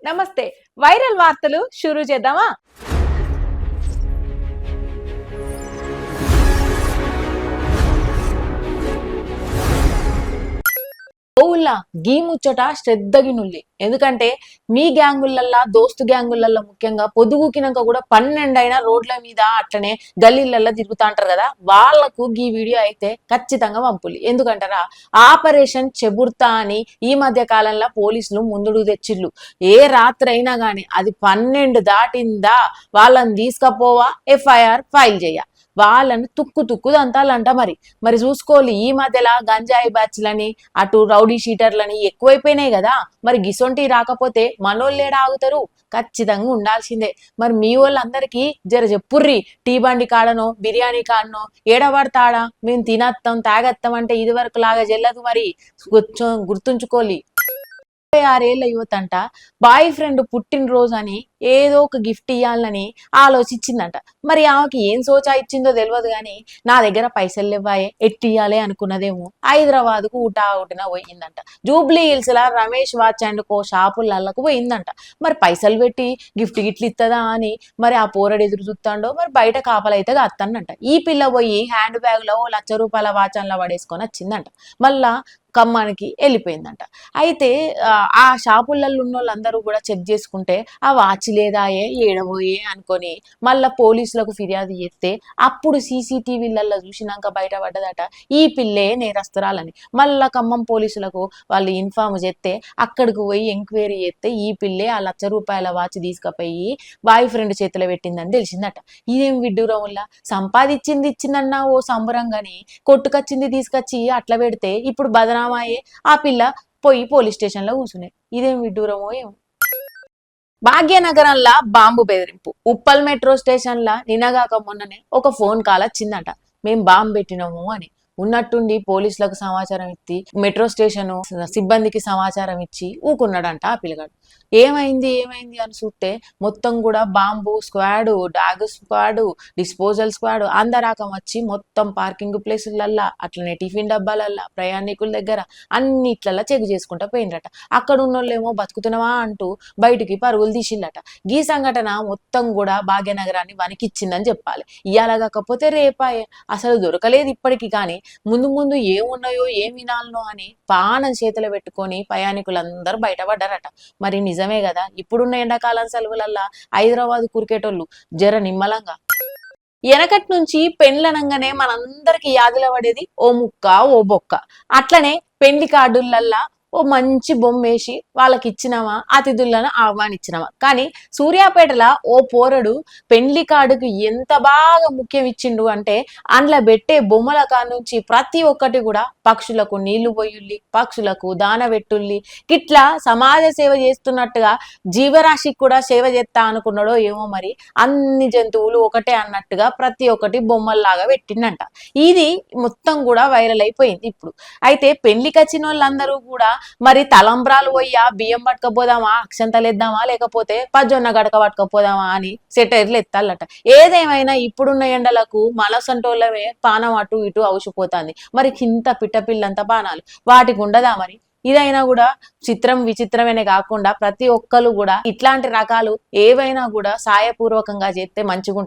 నమస్తే. వైరల్ వార్తలు షురూ చేద్దామా? ఓవుల్లా గీ ముచ్చట శ్రద్ధగినుల్లి. ఎందుకంటే మీ గ్యాంగులల్లా దోస్తు గ్యాంగులల్లా ముఖ్యంగా పొద్దుగుకినాక కూడా 12 అయినా రోడ్ల మీద అట్లనే గల్లీలల్లా తిరుగుతా అంటారు కదా, వాళ్లకు గీ వీడియో అయితే ఖచ్చితంగా పంపులి. ఎందుకంటారా, ఆపరేషన్ చెబుర్తా అని ఈ మధ్య కాలంలో పోలీసులు ముందుడు తెచ్చిళ్ళు. ఏ రాత్రి అయినా గాని అది 12 దాటిందా వాళ్ళని తీసుకపోవా, FIR ఫైల్ చేయ, వాళ్ళని తుక్కు దంతాలంట. మరి చూసుకోవాలి, ఈ మధ్యలో గంజాయి బ్యాచ్లని అటు రౌడీ షీటర్లని ఎక్కువైపోయినాయి కదా. మరి గిసొంటి రాకపోతే మనోళ్ళేడా ఆగుతారు? ఖచ్చితంగా ఉండాల్సిందే. మరి మీ వాళ్ళందరికీ జర చెప్పుర్రి, టీ బండి కాడనో బిర్యానీ కాడనో ఏడబడతాడా మేము తినత్తాం తాగత్తాం అంటే ఇది వరకు లాగా చెల్లదు. మరి గుర్తుంచుకోవాలి, 26 ఏళ్ల యువతంట బాయ్ ఫ్రెండ్ పుట్టినరోజు అని ఏదో ఒక గిఫ్ట్ ఇవ్వాలని ఆలోచించిందంట. మరి ఆమెకి ఏం సోచా ఇచ్చిందో తెలియదు కానీ నా దగ్గర పైసలు ఇవ్వాయే ఎట్టి ఇవ్వాలి అనుకున్నదేమో హైదరాబాద్ కు ఊటావుటిన పోయిందంట. జూబ్లీ హిల్స్ లా రమేష్ వాచ్ అండ్ కో షాపులకు పోయిందంట. మరి పైసలు పెట్టి గిఫ్ట్ గిట్లు ఇస్తుందా అని మరి ఆ పోరడు ఎదురు చూస్తాడో, మరి బయట కాపలైతే కాస్తానంట. ఈ పిల్ల పోయి హ్యాండ్ బ్యాగ్ లో ₹1,00,000 వాచన్లా పడేసుకొని వచ్చిందంట. మళ్ళా ఖమ్మానికి వెళ్ళిపోయిందంట. అయితే ఆ షాపులలో ఉన్న వాళ్ళందరూ కూడా చెక్ చేసుకుంటే ఆ వాచ్ లేదాయే ఏడబోయే అనుకొని మళ్ళా పోలీసులకు ఫిర్యాదు చేస్తే అప్పుడు CCTVలలో చూసినాక బయటపడ్డదట ఈ పిల్లే నేరస్తురాలని. మళ్ళా ఖమ్మం పోలీసులకు వాళ్ళు ఇన్ఫార్మ్ చేస్తే అక్కడికి పోయి ఎంక్వైరీ చేస్తే ఈ పిల్లే ఆ ₹1,00,000 వాచ్ తీసుకుపోయి బాయ్ ఫ్రెండ్ చేతిలో పెట్టిందని తెలిసిందట. ఇదేం విడ్డూరం వల్ల సంపాదించింది ఇచ్చిందన్నా ఓ సంబరంగాని కొట్టుకొచ్చింది తీసుకొచ్చి అట్లా పెడితే ఇప్పుడు బదనామాయే. ఆ పిల్ల పోయి పోలీస్ స్టేషన్ లో కూర్చునే. ఇదేం విడ్డూరమో ఏమో. భాగ్యనగరంలా బాంబు బెదిరింపు. ఉప్పల్ మెట్రో స్టేషన్ లా నిన్నగాక మొన్ననే ఒక ఫోన్ కాల్ వచ్చిందట, మేం బాంబు పెట్టినాము అని. ఉన్నట్టుండి పోలీసులకు సమాచారం ఇచ్చి మెట్రో స్టేషన్ సిబ్బందికి సమాచారం ఇచ్చి ఊకున్నాడంట ఆ పిల్లగాడు. ఏమైంది అని చూస్తే మొత్తం కూడా bomb squad, dog squad, disposal squad అందరాకం వచ్చి మొత్తం పార్కింగ్ ప్లేసులల్లా అట్లనే టిఫిన్ డబ్బాలల్లా ప్రయాణికుల దగ్గర అన్నిట్లల్లా చెక్ చేసుకుంటా పోయిండ్రట. అక్కడ ఉన్నోళ్ళేమో బతుకుతున్నావా అంటూ బయటికి పరుగులు తీసిల్లట. ఈ సంఘటన మొత్తం కూడా భాగ్యనగరాన్ని వణికిచ్చిందని చెప్పాలి. ఇయాల కాకపోతే రేపాయే, అసలు దొరకలేదు ఇప్పటికి. కానీ ముందు ఏమున్నాయో ఏం వినాలనో అని పానం చేతిలో పెట్టుకొని ప్రయాణికులందరూ బయటపడ్డారట. మరి నిజమే కదా, ఇప్పుడున్న ఎండాకాలం సెలవులల్లా హైదరాబాద్ కురికేటోళ్ళు జర నిమ్మలంగా. వెనకటి నుంచి పెండ్లనంగానే మనందరికి యాదిలో పడేది ఓ ముక్క ఓ బొక్క. అట్లనే పెండ్లి కార్డులల్లా ఓ మంచి బొమ్మేసి వాళ్ళకి ఇచ్చినామా, అతిథులను ఆహ్వానించినామా. కానీ సూర్యాపేటలో ఓ పోరడు పెండ్లి కార్డుకు ఎంత బాగా ముఖ్యం ఇచ్చిండు అంటే అందులో పెట్టే బొమ్మల కానుంచి ప్రతి ఒక్కటి కూడా పక్షులకు నీళ్లు పోయుల్లి, పక్షులకు దాన పెట్టుల్లి, గిట్లా సమాజ సేవ చేస్తున్నట్టుగా జీవరాశికి కూడా సేవ చేస్తా అనుకున్నాడో ఏమో. మరి అన్ని జంతువులు ఒకటే అన్నట్టుగా ప్రతి ఒక్కటి బొమ్మల్లాగా పెట్టిండంట. ఇది మొత్తం కూడా వైరల్ అయిపోయింది ఇప్పుడు. అయితే పెళ్లికి వచ్చిన వాళ్ళందరూ కూడా మరి తలంబ్రాలు పోయ్యా బియ్యం పట్టుకపోదామా, అక్షంతలు ఎద్దామా, లేకపోతే పజ్జొన్న గడక పట్టుకపోదామా అని సెటైర్లు ఎత్తాలట. ఏదేమైనా ఇప్పుడున్న ఎండలకు మనసంటోళ్ళమే పానం అటు ఇటు అవసిపోతుంది. మరి కింత పిట్టపిల్లంత పానాలు వాటికి ఉండదా? మరి ఇదైనా కూడా చిత్రం విచిత్రమేనే కాకుండా ప్రతి ఒక్కరు కూడా ఇట్లాంటి రకాలు ఏవైనా కూడా సాయపూర్వకంగా చేస్తే మంచిగా ఉంటది.